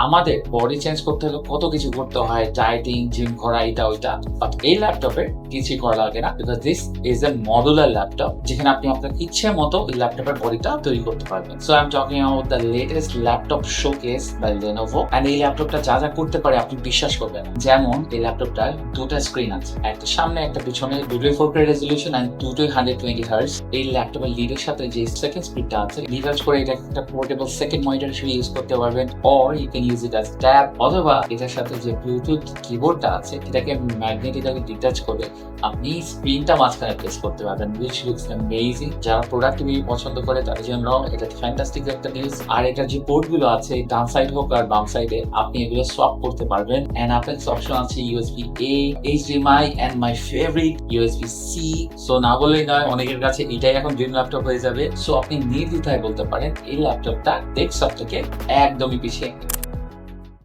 আমাদের body change করতে হলে কত কিছু করতে হয়, ডায়েটিং, জিম করা, এটা ওইটা। বাট এই ল্যাপটপে কিছু করা লাগে না, because this is a modular laptop, যেখানে আপনি আপনার ইচ্ছে মতো এই ল্যাপটপের বডিটা তৈরি করতে পারবেন। So I am talking about the latest laptop showcase by Lenovo. And এই ল্যাপটপটা যা যা করতে পারে আপনি বিশ্বাস করবেন না। যেমন এই ল্যাপটপটার দুটো স্ক্রিন আছে, একটা সামনে একটা পিছনে, দুটোই 4K রেজলিউশন এন্ড দুটোই 120 হার্টজ। এই ল্যাপটপের লিডের সাথে যে সেকেন্ড স্পিডটা আছে, লিড করে এটা একটা পোর্টেবল সেকেন্ড মনিটর হিসেবে ইউজ করতে পারবেন, or you can use it as tab, অথবা এটার সাথে যে ব্লুটুথ কিবোর্ডটা আছে এটাকে ম্যাগনেটিক্যালি ডিটাচ করে আপনি স্ক্রিনটা মাঝখানে প্লেস করতে পারবেন, which looks amazing। যারা প্রোডাক্টিভিটি পছন্দ করে তাদের জন্য এটা ফ্যান্টাস্টিক একটা নিউজ। আর এটার যে পোর্টগুলো আছে, ডান সাইড হোক আর বাম সাইডে, আপনি এগুলো সোয়াপ করতে পারবেন। এন্ড আপনার অপশন আছে USB A, HDMI and my favourite USB C। So না বলেই নয়, অনেকের কাছে এটাই এখন ড্রিম ল্যাপটপ হয়ে যাবে। সো আপনি নির্দ্বিধায় বলতে পারেন এই ল্যাপটপটা ডেস্কটপ থেকে একদমই পিছিয়ে।